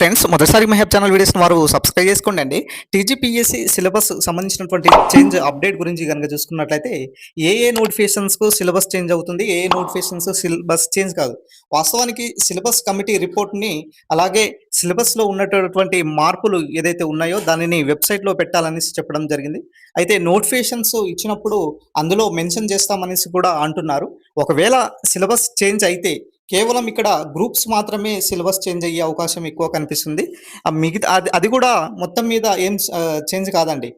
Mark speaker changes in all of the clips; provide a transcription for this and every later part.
Speaker 1: Friends మొదటిసారి మహబ్ channel వీడియోస్‌ని వారు సబ్స్క్రైబ్ చేసుకోండండి. టీజీపీఎస్సీ సిలబస్ సంబంధించినటువంటి చేంజ్ అప్డేట్ గురించి గనుక చూసుకున్నట్లయితే, ఏ నోటిఫికేషన్స్‌కు సిలబస్ చేంజ్ అవుతుంది. నోటిఫికేషన్స్ సిలబస్ చేంజ్ కాదు. వాస్తవానికి సిలబస్ కమిటీ రిపోర్ట్‌ని అలాగే సిలబస్‌లో ఉన్నటువంటి మార్పులు ఏదైతే ఉన్నాయో దానిని వెబ్‌సైట్‌లో పెట్టాలనేసి చెప్పడం జరిగింది. అయితే నోటిఫికేషన్స్ ఇచ్చినప్పుడు అందులో మెన్షన్ చేస్తామనేసి కూడా అంటున్నారు. ఒకవేళ సిలబస్ చేంజ్ అయితే కేవలం ఇక్కడ గ్రూప్స్ మాత్రమే సిలబస్ చేంజ్ అయ్యే అవకాశం ఎక్కువ కనిపిస్తుంది. మిగతా అది అది కూడా మొత్తం మీద ఏం చేంజ్ కాదండి.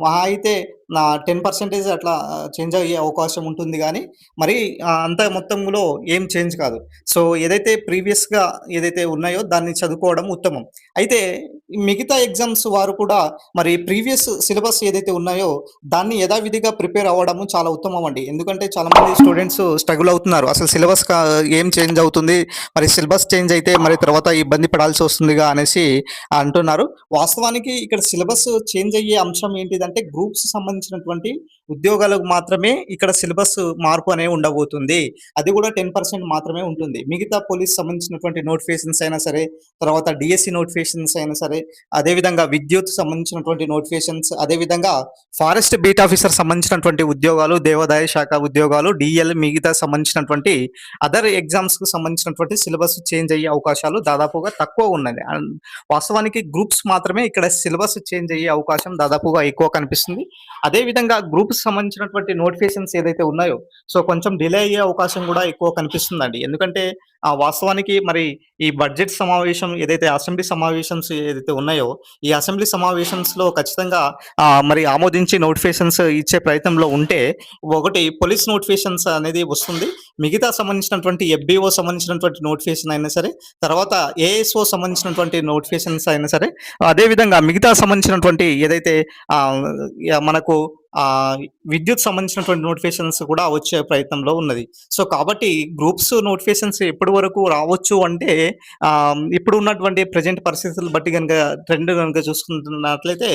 Speaker 1: మహా అయితే 10% అట్లా చేంజ్ అయ్యే అవకాశం ఉంటుంది గానీ, మరి అంత మొత్తంలో ఏం చేంజ్ కాదు. సో, ఏదైతే ప్రీవియస్‌గా ఏదైతే ఉన్నాయో దాన్ని చదువుకోవడం ఉత్తమం. అయితే మిగతా ఎగ్జామ్స్ వారు కూడా మరి ప్రీవియస్ సిలబస్ ఏదైతే ఉన్నాయో దాన్ని యథావిధిగా ప్రిపేర్ అవ్వడము చాలా ఉత్తమం అండి. ఎందుకంటే చాలామంది స్టూడెంట్స్ స్ట్రగుల్ అవుతున్నారు. అసలు సిలబస్ ఏం చేంజ్ అవుతుంది? మరి సిలబస్ చేంజ్ అయితే మరి తర్వాత ఇబ్బంది పడాల్సి వస్తుందిగా అనేసి అంటున్నారు. వాస్తవానికి ఇక్కడ సిలబస్ చేంజ్ అయ్యే అంశం ఏంటిదంటే గ్రూప్స్ సంబంధించినటువంటి ఉద్యోగాలకు మాత్రమే ఇక్కడ సిలబస్ మార్పు అనేవి ఉండబోతుంది. అది కూడా 10% మాత్రమే ఉంటుంది. మిగతా పోలీస్ సంబంధించినటువంటి నోటిఫికేషన్స్ అయినా సరే, తర్వాత డీఎస్సీ నోటిఫికేషన్స్ అయినా సరే, అదేవిధంగా విద్యుత్ సంబంధించినటువంటి నోటిఫికేషన్స్, అదేవిధంగా ఫారెస్ట్ బీట్ ఆఫీసర్ సంబంధించినటువంటి ఉద్యోగాలు, దేవాదాయ శాఖ ఉద్యోగాలు, డీఎల్ మిగతా సంబంధించినటువంటి అదర్ ఎగ్జామ్స్‌కి సంబంధించినటువంటి సిలబస్ చేంజ్ అయ్యే అవకాశాలు దాదాపుగా తక్కువ ఉన్నది. వాస్తవానికి గ్రూప్స్ మాత్రమే ఇక్కడ సిలబస్ చేంజ్ అయ్యే అవకాశం దాదాపుగా ఎక్కువ కనిపిస్తుంది. అదేవిధంగా గ్రూప్స్ సంబంధించినటువంటి నోటిఫికేషన్స్ ఏదైతే ఉన్నాయో, సో కొంచెం డిలే అయ్యే అవకాశం కూడా ఎక్కువ కనిపిస్తుందండి. ఎందుకంటే వాస్తవానికి మరి ఈ బడ్జెట్ సమావేశం ఏదైతే అసెంబ్లీ సమావేశన్స్ ఏదైతే ఉన్నాయో, ఈ అసెంబ్లీ సమావేశంస్‌లో ఖచ్చితంగా మరి ఆమోదించి నోటిఫికేషన్స్ ఇచ్చే ప్రయత్నంలో ఉంటే, ఒకటి పోలీస్ నోటిఫికేషన్స్ అనేది వస్తుంది. మిగతా సంబంధించినటువంటి ఎఫ్‌బీఓ సంబంధించినటువంటి నోటిఫికేషన్ అయినా సరే, తర్వాత ఏఎస్ఓ సంబంధించినటువంటి నోటిఫికేషన్స్ అయినా సరే, అదే విధంగా మిగతా సంబంధించినటువంటి ఏదైతే మనకు విద్యుత్ సంబంధించినటువంటి నోటిఫికేషన్స్ కూడా వచ్చే ప్రయత్నంలో ఉన్నది. సో, కాబట్టి గ్రూప్స్ నోటిఫికేషన్స్ ఎప్పటి వరకు రావచ్చు అంటే ఇప్పుడు ఉన్నటువంటి ప్రెజెంట్ పరిస్థితులు బట్టి గనుక ట్రెండ్ గనుక చూసుకుంటున్నట్లయితే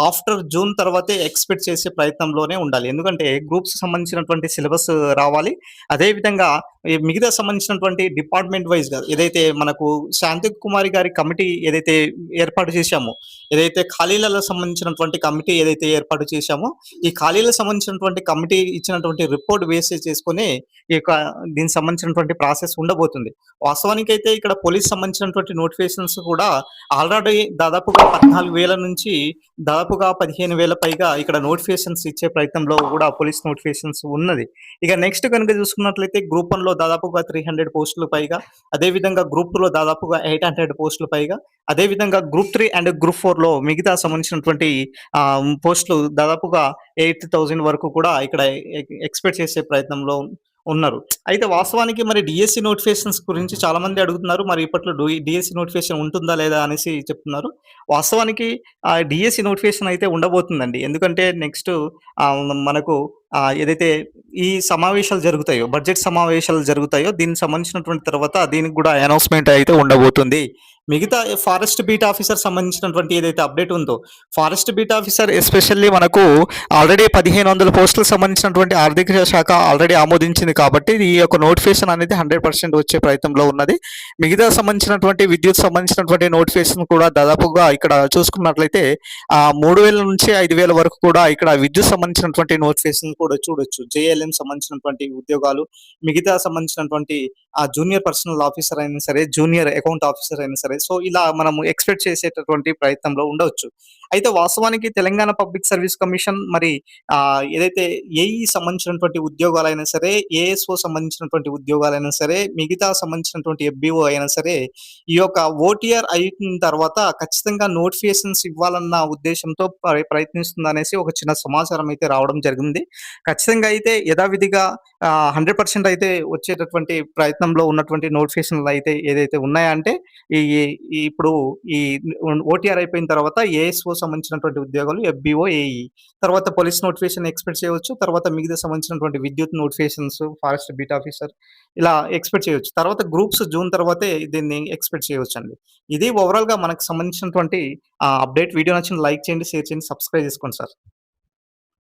Speaker 1: ఆఫ్టర్ జూన్ తర్వాతే ఎక్స్‌పెక్ట్ చేసే ప్రయత్నంలోనే ఉండాలి. ఎందుకంటే గ్రూప్స్ సంబంధించినటువంటి సిలబస్ రావాలి. అదే విధంగా ఈ మిగతా సంబంధించినటువంటి డిపార్ట్‌మెంట్ వైస్‌గా ఏదైతే మనకు శాంతి కుమారి గారి కమిటీ ఏదైతే ఏర్పాటు చేశామో, ఏదైతే ఖాళీలలో సంబంధించినటువంటి కమిటీ ఏదైతే ఏర్పాటు చేశామో, ఈ ఖాళీలకు సంబంధించినటువంటి కమిటీ ఇచ్చినటువంటి రిపోర్ట్ బేస్ చేసుకొని ఈ యొక్క దీనికి సంబంధించినటువంటి ప్రాసెస్ ఉండబోతుంది. వాస్తవానికైతే ఇక్కడ పోలీస్ సంబంధించినటువంటి నోటిఫికేషన్స్ కూడా ఆల్రెడీ దాదాపుగా 14,000 నుంచి దాదాపుగా 15,000 పైగా ఇక్కడ నోటిఫికేషన్స్ ఇచ్చే ప్రయత్నంలో కూడా పోలీస్ నోటిఫికేషన్స్ ఉన్నది. ఇక నెక్స్ట్ కనుక చూసుకున్నట్లయితే గ్రూప్ 1లో దాదాపుగా 300 పోస్టులు పైగా, అదేవిధంగా గ్రూప్ 2లో దాదాపుగా 800 పోస్టులు పైగా, అదేవిధంగా గ్రూప్ 3 అండ్ గ్రూప్ 4లో మిగతా సంబంధించినటువంటి పోస్టులు దాదాపుగా 8,000 వరకు కూడా ఇక్కడ ఎక్స్‌పెక్ట్ చేసే ప్రయత్నంలో ఉన్నారు. అయితే వాస్తవానికి మరి డీఎస్సీ నోటిఫికేషన్స్ గురించి చాలామంది అడుగుతున్నారు. మరి ఇప్పట్లో డీఎస్సీ నోటిఫికేషన్ ఉంటుందా లేదా అనేసి చెప్తున్నారు. వాస్తవానికి డీఎస్సీ నోటిఫికేషన్ అయితే ఉండబోతుందండి. ఎందుకంటే నెక్స్ట్ మనకు ఏదైతే ఈ సమావేశాలు జరుగుతాయో, బడ్జెట్ సమావేశాలు జరుగుతాయో దీనికి సంబంధించినటువంటి తర్వాత దీనికి కూడా అనౌన్స్‌మెంట్ అయితే ఉండబోతుంది. మిగతా ఫారెస్ట్ బీట్ ఆఫీసర్ సంబంధించినటువంటి ఏదైతే అప్డేట్ ఉందో, ఫారెస్ట్ బీట్ ఆఫీసర్ ఎస్పెషల్లీ మనకు ఆల్రెడీ 1,500 పోస్టులకు సంబంధించినటువంటి ఆర్థిక శాఖ ఆల్రెడీ ఆమోదించింది కాబట్టి ఈ యొక్క నోటిఫికేషన్ అనేది 100% వచ్చే ప్రయత్నంలో ఉన్నది. మిగతా సంబంధించినటువంటి విద్యుత్ సంబంధించినటువంటి నోటిఫికేషన్ కూడా దాదాపుగా ఇక్కడ చూసుకున్నట్లయితే 3,000 నుంచి 5,000 వరకు కూడా ఇక్కడ విద్యుత్ సంబంధించినటువంటి నోటిఫికేషన్ కూడా చూడొచ్చు. జేఎల్ఎం సంబంధించినటువంటి ఉద్యోగాలు, మిగతా సంబంధించినటువంటి జూనియర్ పర్సనల్ ఆఫీసర్ అయినా సరే, జూనియర్ అకౌంట్ ఆఫీసర్ అయినా సరే, సో ఇలా మనము ఎక్స్‌పెక్ట్ చేసేటటువంటి ప్రయత్నంలో ఉండవచ్చు. అయితే వాస్తవానికి తెలంగాణ పబ్లిక్ సర్వీస్ కమిషన్ మరి ఏదైతే ఏఈ సంబంధించినటువంటి ఉద్యోగాలైనా సరే, ఏఎస్ఓ సంబంధించినటువంటి ఉద్యోగాలైనా సరే, మిగతా సంబంధించినటువంటి ఎఫ్‌బీఓ అయినా సరే, ఈ యొక్క ఓటీఆర్ అయిన తర్వాత ఖచ్చితంగా నోటిఫికేషన్స్ ఇవ్వాలన్న ఉద్దేశ్యంతో ప్రయత్నిస్తుందనేసి ఒక చిన్న సమాచారం అయితే రావడం జరిగింది. ఖచ్చితంగా అయితే యథావిధిగా 100% అయితే వచ్చేటటువంటి ప్రయత్నంలో ఉన్నటువంటి నోటిఫికేషన్‌లు అయితే ఏదైతే ఉన్నాయంటే ఈ ఇప్పుడు ఈ ఓటీఆర్ అయిపోయిన తర్వాత ఏఎస్ఓ సంబంధించినటువంటి ఉద్యోగాలు, ఎఫ్‌బీఓ, ఏఈ తర్వాత పోలీస్ నోటిఫికేషన్ ఎక్స్‌పెక్ట్ చేయవచ్చు. తర్వాత మిగతా సంబంధించినటువంటి విద్యుత్ నోటిఫికేషన్స్, ఫారెస్ట్ బీట్ ఆఫీసర్ ఇలా ఎక్స్‌పెక్ట్ చేయవచ్చు. తర్వాత గ్రూప్స్ జూన్ తర్వాతే దీన్ని ఎక్స్‌పెక్ట్ చేయవచ్చండి. ఇది ఓవరాల్‌గా మనకు సంబంధించినటువంటి అప్డేట్. వీడియో నచ్చిన లైక్ చేయండి, షేర్ చేయండి, సబ్స్క్రైబ్ చేసుకోండి సార్.